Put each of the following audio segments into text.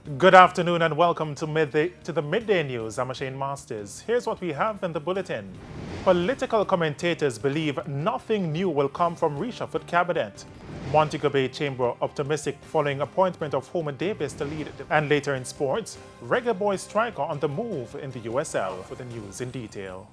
Good afternoon and welcome to the Midday News. I'm Shane Masters. Here's what we have in the bulletin. Political commentators believe nothing new will come from Reshuffle cabinet. Montego Bay Chamber optimistic following appointment of Homer Davis to lead. And later in sports, reggae boy striker on the move in the USL. For the news in detail.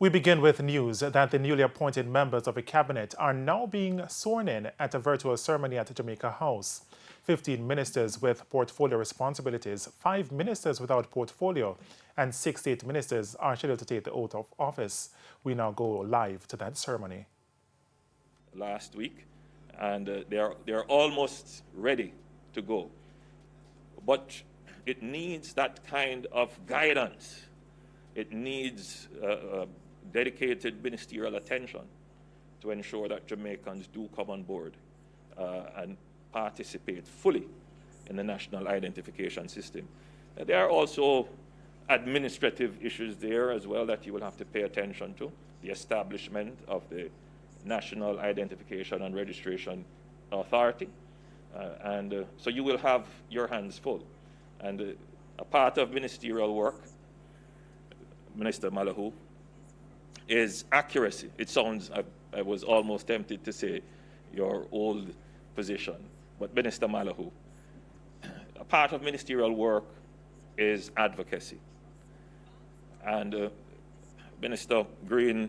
We begin with news that the newly appointed members of the cabinet are now being sworn in at a virtual ceremony at Jamaica House. 15 ministers with portfolio responsibilities, 5 ministers without portfolio, and 68 ministers are scheduled to take the oath of office. We now go live to that ceremony. Last week, and they're almost ready to go. But it needs that kind of guidance. It needs dedicated ministerial attention to ensure that Jamaicans do come on board and participate fully in the national identification system. There are also administrative issues there as well that you will have to pay attention to. The establishment of the National Identification and Registration Authority. So you will have your hands full. And a part of ministerial work, Minister Malahou, is accuracy. It sounds, I was almost tempted to say your old position, but Minister Malahou, a part of ministerial work is advocacy. And Minister Green,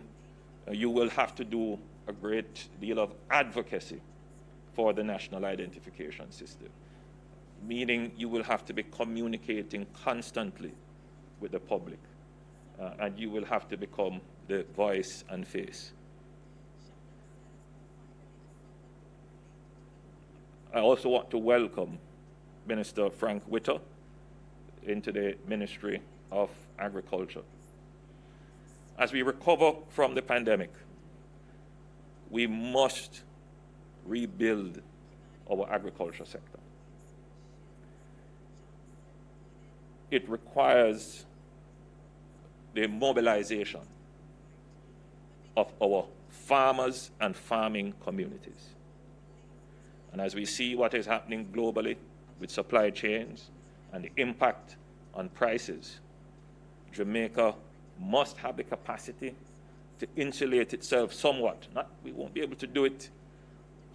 you will have to do a great deal of advocacy for the national identification system, meaning you will have to be communicating constantly with the public, and you will have to become the voice and face. I also want to welcome Minister Frank Witter into the Ministry of Agriculture. As we recover from the pandemic, we must rebuild our agriculture sector. It requires the mobilization of our farmers and farming communities. And as we see what is happening globally with supply chains and the impact on prices, Jamaica must have the capacity to insulate itself somewhat. We won't be able to do it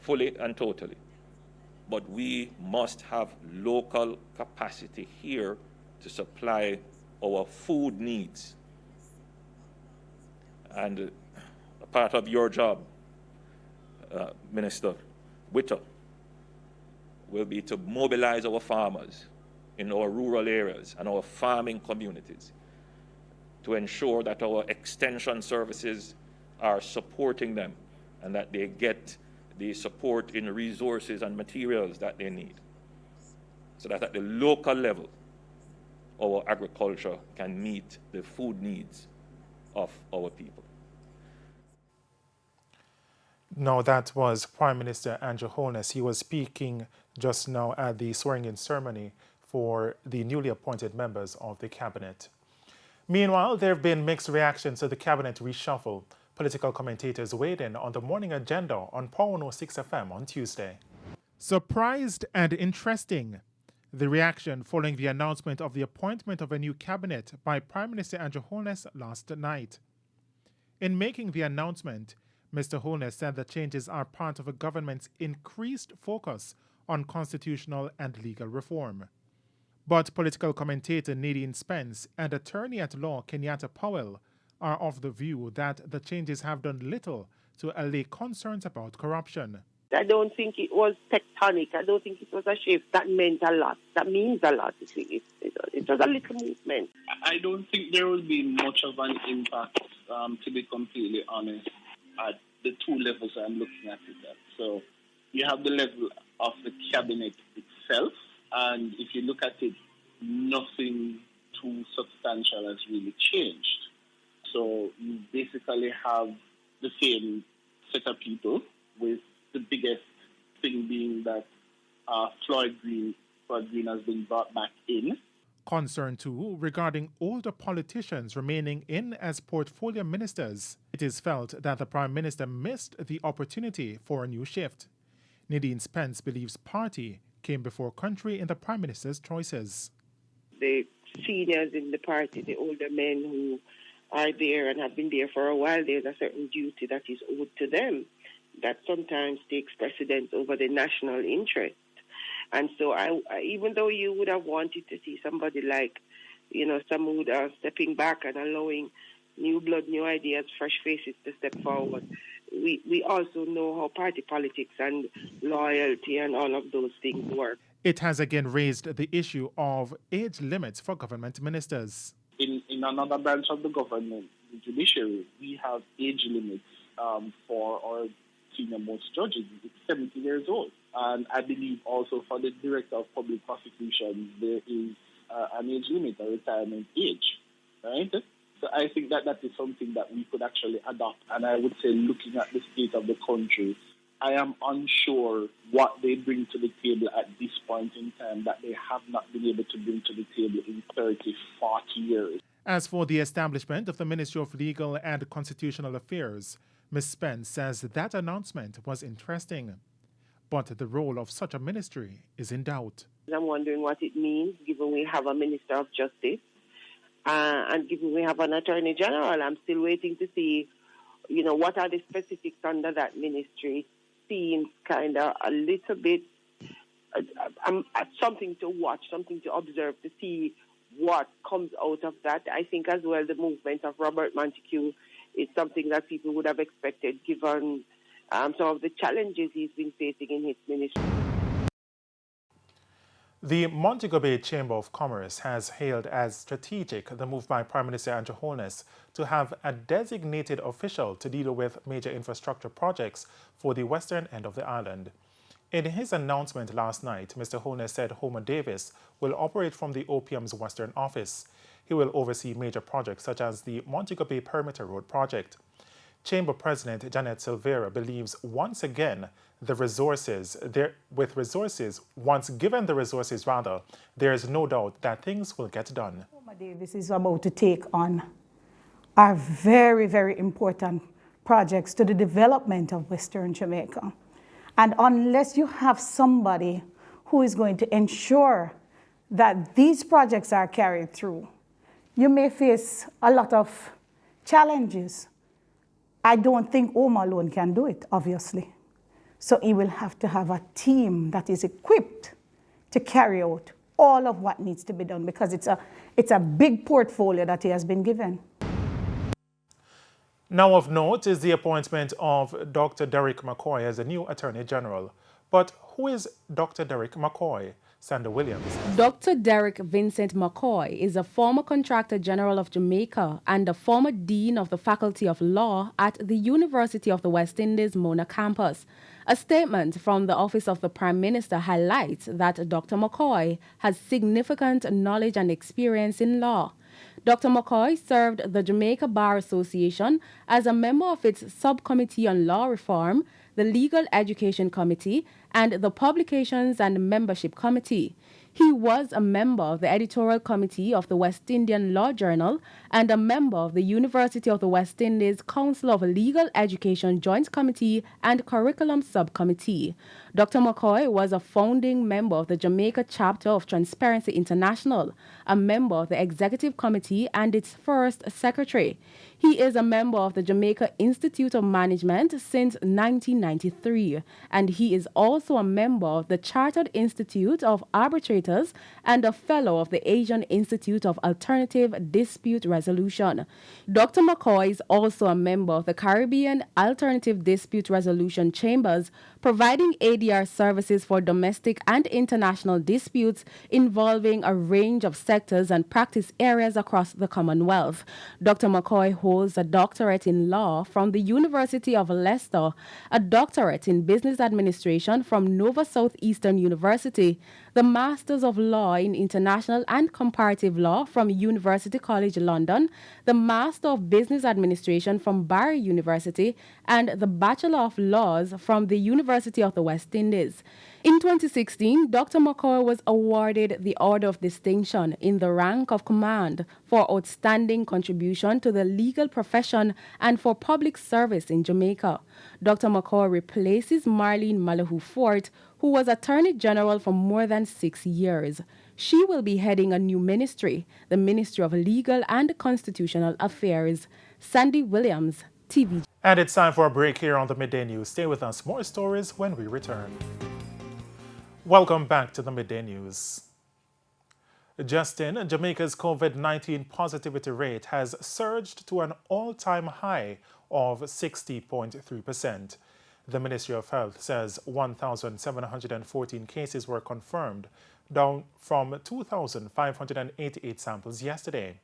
fully and totally, but we must have local capacity here to supply our food needs. And a part of your job, Minister Witter, will be to mobilize our farmers in our rural areas and our farming communities to ensure that our extension services are supporting them and that they get the support in resources and materials that they need, so that at the local level, our agriculture can meet the food needs of our people. Now, that was Prime Minister Andrew Holness. He was speaking just now at the swearing-in ceremony for the newly appointed members of the cabinet. Meanwhile, there have been mixed reactions to the cabinet reshuffle. Political commentators weighed in on the morning agenda on Power 106 FM on Tuesday. Surprised and interesting. The reaction following the announcement of the appointment of a new cabinet by Prime Minister Andrew Holness last night. In making the announcement, Mr. Holness said the changes are part of a government's increased focus on constitutional and legal reform. But political commentator Nadine Spence and attorney at law Kenyatta Powell are of the view that the changes have done little to allay concerns about corruption. I don't think it was tectonic. I don't think it was a shift that meant a lot. That means a lot. It was a little movement. I don't think there will be much of an impact, to be completely honest, at the two levels I'm looking at it at. So you have the level of the cabinet itself, and if you look at it, nothing too substantial has really changed. So you basically have the same set of people, with the biggest thing being that Floyd Green has been brought back in. Concern too regarding older politicians remaining in as portfolio ministers. It is felt that the Prime Minister missed the opportunity for a new shift. Nadine Spence believes party came before country in the Prime Minister's choices. The seniors in the party, the older men who are there and have been there for a while, there's a certain duty that is owed to them that sometimes takes precedence over the national interest. And so I even though you would have wanted to see somebody like, some who are stepping back and allowing new blood, new ideas, fresh faces to step forward, we also know how party politics and loyalty and all of those things work. It has again raised the issue of age limits for government ministers. In another branch of the government, the judiciary, we have age limits for our senior most judges. It's 70 years old. And I believe also for the Director of Public Prosecutions, there is an age limit, a retirement age, right? So I think that is something that we could actually adopt. And I would say, looking at the state of the country, I am unsure what they bring to the table at this point in time that they have not been able to bring to the table in 30, 40 years. As for the establishment of the Ministry of Legal and Constitutional Affairs, Ms. Spence says that announcement was interesting, but the role of such a ministry is in doubt. I'm wondering what it means, given we have a Minister of Justice and given we have an Attorney General. I'm still waiting to see, what are the specifics under that ministry. Seems kind of a little bit something to watch, something to observe, to see what comes out of that. I think as well the movement of Robert Montague is something that people would have expected, given some of the challenges he's been facing in his ministry. The Montego Bay Chamber of Commerce has hailed as strategic the move by Prime Minister Andrew Holness to have a designated official to deal with major infrastructure projects for the western end of the island. In his announcement last night, Mr. Holness said Homer Davis will operate from the OPM's Western Office. He will oversee major projects such as the Montego Bay Perimeter Road project. Chamber President Janet Silvera believes once again once given the resources, there is no doubt that things will get done. Homer Davis is about to take on our very, very important projects to the development of Western Jamaica. And unless you have somebody who is going to ensure that these projects are carried through, you may face a lot of challenges. I don't think Homer alone can do it, obviously. So he will have to have a team that is equipped to carry out all of what needs to be done, because it's a big portfolio that he has been given. Now of note is the appointment of Dr. Derek McCoy as the new Attorney General. But who is Dr. Derek McCoy? Sandra Williams. Dr. Derek Vincent McCoy is a former Contractor General of Jamaica and a former Dean of the Faculty of Law at the University of the West Indies Mona campus. A statement from the Office of the Prime Minister highlights that Dr. McCoy has significant knowledge and experience in law. Dr. McCoy served the Jamaica Bar Association as a member of its Subcommittee on Law Reform, the Legal Education Committee, and the Publications and Membership Committee. He was a member of the Editorial Committee of the West Indian Law Journal and a member of the University of the West Indies Council of Legal Education Joint Committee and Curriculum Subcommittee. Dr. McCoy was a founding member of the Jamaica chapter of Transparency International, a member of the Executive Committee and its first secretary. He is a member of the Jamaica Institute of Management since 1993, and he is also a member of the Chartered Institute of Arbitrators and a fellow of the Asian Institute of Alternative Dispute Resolution. Dr. McCoy is also a member of the Caribbean Alternative Dispute Resolution Chambers, providing ADR services for domestic and international disputes involving a range of sectors and practice areas across the Commonwealth. Dr. McCoy holds a doctorate in law from the University of Leicester, a doctorate in business administration from Nova Southeastern University, the Masters of Law in International and Comparative Law from University College London, the Master of Business Administration from Barry University, and the Bachelor of Laws from the University of the West Indies. In 2016, Dr. McCoy was awarded the Order of Distinction in the rank of command for outstanding contribution to the legal profession and for public service in Jamaica. Dr. McCoy replaces Marlene Malahoo Fort, who was Attorney General for more than 6 years. She will be heading a new ministry, the Ministry of Legal and Constitutional Affairs. Sandy Williams, TVJ. And it's time for a break here on the Midday News. Stay with us. More stories when we return. Welcome back to the Midday News. Justin, Jamaica's COVID-19 positivity rate has surged to an all-time high of 60.3%. The Ministry of Health says 1,714 cases were confirmed, down from 2,588 samples yesterday.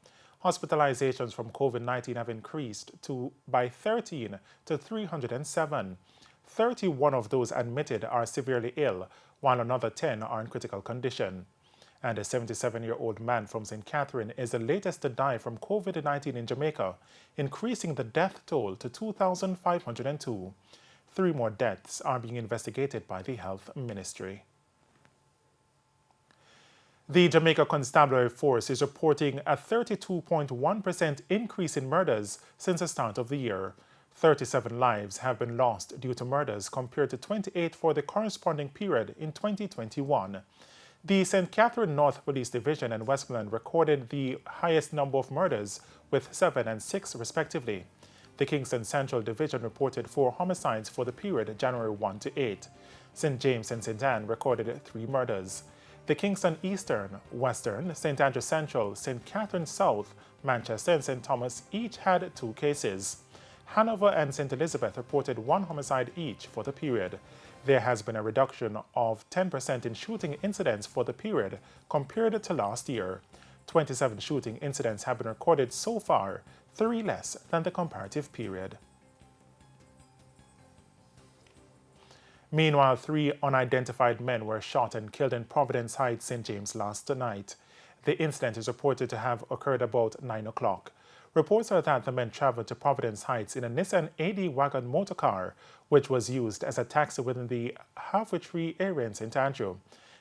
Hospitalizations from COVID-19 have increased by 13 to 307. 31 of those admitted are severely ill, while another 10 are in critical condition. And a 77-year-old man from St. Catherine is the latest to die from COVID-19 in Jamaica, increasing the death toll to 2,502. 3 more deaths are being investigated by the Health Ministry. The Jamaica Constabulary Force is reporting a 32.1% increase in murders since the start of the year. 37 lives have been lost due to murders compared to 28 for the corresponding period in 2021. The St. Catherine North Police Division and Westmoreland recorded the highest number of murders, with 7 and 6 respectively. The Kingston Central Division reported 4 homicides for the period January 1 to 8. St. James and St. Anne recorded 3 murders. The Kingston Eastern, Western, St. Andrew Central, St. Catherine South, Manchester and St. Thomas each had 2 cases. Hanover and St. Elizabeth reported 1 homicide each for the period. There has been a reduction of 10% in shooting incidents for the period compared to last year. 27 shooting incidents have been recorded so far, 3 less than the comparative period. Meanwhile, 3 unidentified men were shot and killed in Providence Heights, St. James last night. The incident is reported to have occurred about 9 o'clock. Reports are that the men traveled to Providence Heights in a Nissan AD wagon motorcar, which was used as a taxi within the Halfway Tree area in St. Andrew.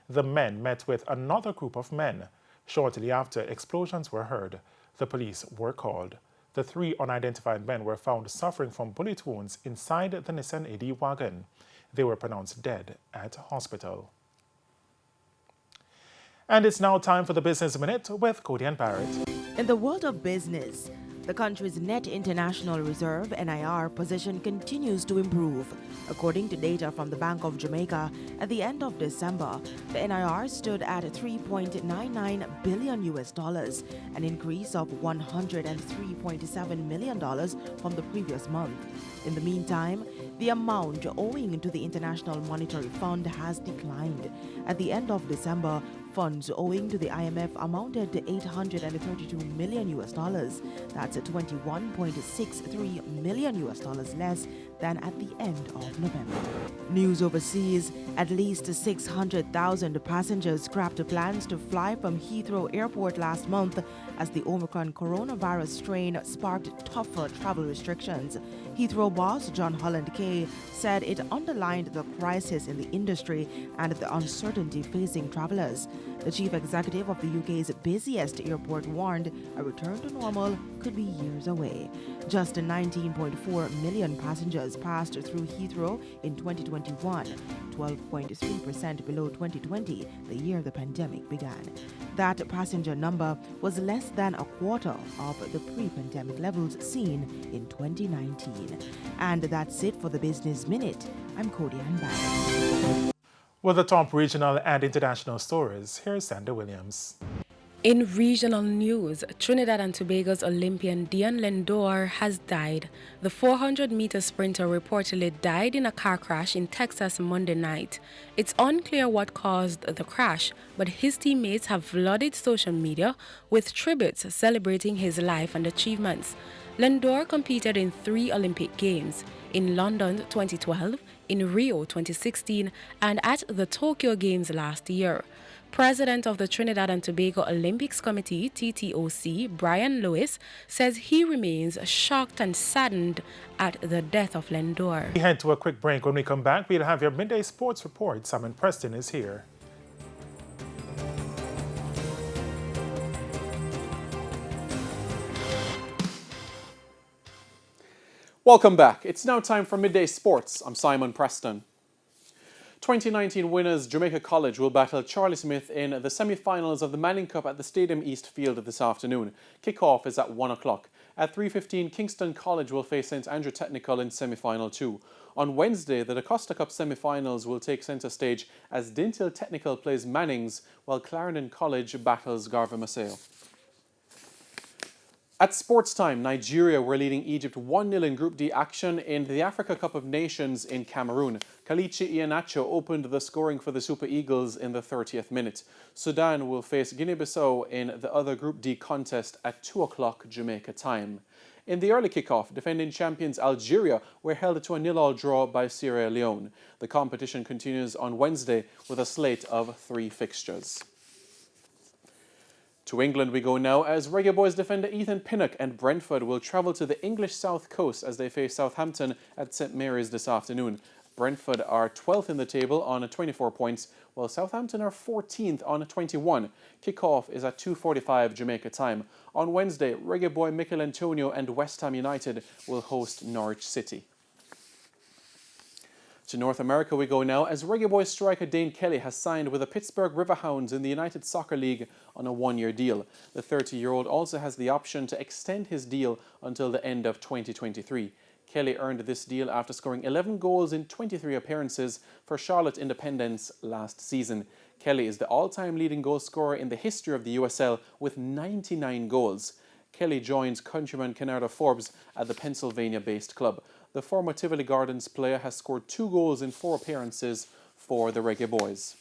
The men met with another group of men. Shortly after, explosions were heard. The police were called. The 3 unidentified men were found suffering from bullet wounds inside the Nissan AD wagon. They were pronounced dead at hospital. And it's now time for the Business Minute with Cody and Barrett. In the world of business, the country's net international reserve (NIR) position continues to improve. According to data from the Bank of Jamaica, at the end of December, the NIR stood at $3.99 billion, an increase of $103.7 million from the previous month. In the meantime, the amount owing to the International Monetary Fund has declined. At the end of December, funds owing to the IMF amounted to $832 million. That's $21.63 million less than at the end of November. News overseas, at least 600,000 passengers scrapped plans to fly from Heathrow Airport last month as the Omicron coronavirus strain sparked tougher travel restrictions. Heathrow boss John Holland Kay said it underlined the crisis in the industry and the uncertainty facing travelers. The chief executive of the UK's busiest airport warned a return to normal could be years away. Just 19.4 million passengers passed through Heathrow in 2021, 12.3% below 2020, the year the pandemic began. That passenger number was less than a quarter of the pre-pandemic levels seen in 2019. And that's it for the Business Minute. I'm Cody Ann. With the top regional and international stories, here's Sandy Williams. In regional news, Trinidad and Tobago's Olympian Dion Lendor has died. The 400-meter sprinter reportedly died in a car crash in Texas Monday night. It's unclear what caused the crash, but his teammates have flooded social media with tributes celebrating his life and achievements. Lendor competed in 3 Olympic Games, in London 2012, in Rio 2016, and at the Tokyo Games last year. President of the Trinidad and Tobago Olympics Committee, TTOC, Brian Lewis, says he remains shocked and saddened at the death of Lendor. We head to a quick break. When we come back, we'll have your midday sports report. Simon Preston is here. Welcome back. It's now time for Midday Sports. I'm Simon Preston. 2019 winners Jamaica College will battle Charlie Smith in the semi-finals of the Manning Cup at the Stadium East Field this afternoon. Kick-off is at 1 o'clock. At 3:15, Kingston College will face St Andrew Technical in semi-final 2. On Wednesday, the Da Costa Cup semi-finals will take centre stage as Dintil Technical plays Mannings, while Clarendon College battles Garva Maceo. At sports time, Nigeria were leading Egypt 1-0 in Group D action in the Africa Cup of Nations in Cameroon. Kalichi Iheanacho opened the scoring for the Super Eagles in the 30th minute. Sudan will face Guinea-Bissau in the other Group D contest at 2 o'clock Jamaica time. In the early kickoff, defending champions Algeria were held to a 0-0 draw by Sierra Leone. The competition continues on Wednesday with a slate of 3 fixtures. To England we go now as Reggae Boys defender Ethan Pinnock and Brentford will travel to the English South Coast as they face Southampton at St Mary's this afternoon. Brentford are 12th in the table on 24 points, while Southampton are 14th on 21. Kick-off is at 2:45 Jamaica time. On Wednesday, Reggae Boy Mikel Antonio and West Ham United will host Norwich City. To North America we go now as Reggae Boys striker Dane Kelly has signed with the Pittsburgh Riverhounds in the United Soccer League on a 1-year deal. The 30-year-old also has the option to extend his deal until the end of 2023. Kelly earned this deal after scoring 11 goals in 23 appearances for Charlotte Independence last season. Kelly is the all-time leading goal scorer in the history of the USL with 99 goals. Kelly joins countryman Kenardo Forbes at the Pennsylvania-based club. The former Tivoli Gardens player has scored 2 goals in 4 appearances for the Reggae Boys.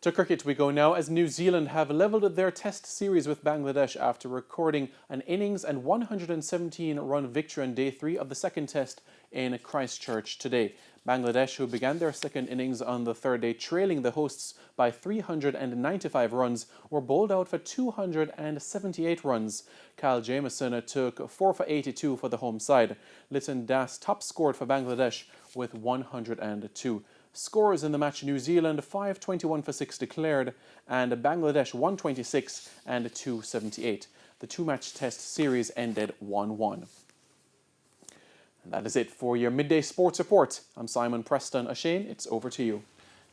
To cricket we go now as New Zealand have levelled their test series with Bangladesh after recording an innings and 117-run victory on day 3 of the second test in Christchurch today. Bangladesh, who began their second innings on the third day trailing the hosts by 395 runs, were bowled out for 278 runs. Kyle Jamieson took 4 for 82 for the home side. Liton Das top scored for Bangladesh with 102. Scores in the match: New Zealand 521 for 6 declared and Bangladesh 126 and 278. The 2-match test series ended 1-1. And that is it for your midday sports report. I'm Simon Preston. Ashane, it's over to you.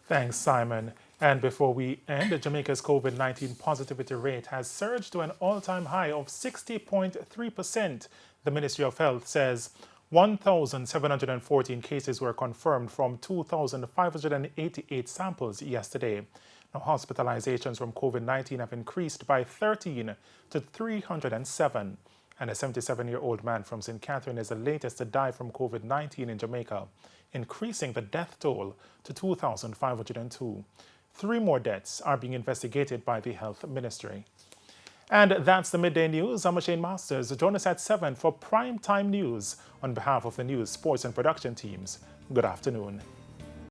Thanks, Simon. And before we end, Jamaica's COVID-19 positivity rate has surged to an all-time high of 60.3%. The Ministry of Health says 1,714 cases were confirmed from 2,588 samples yesterday. Now, hospitalizations from COVID-19 have increased by 13 to 307. And a 77-year-old man from St. Catherine is the latest to die from COVID-19 in Jamaica, increasing the death toll to 2,502. 3 more deaths are being investigated by the Health Ministry. And that's the Midday News. I'm Shane Masters. Join us at 7 for Prime Time News. On behalf of the news, sports and production teams, good afternoon.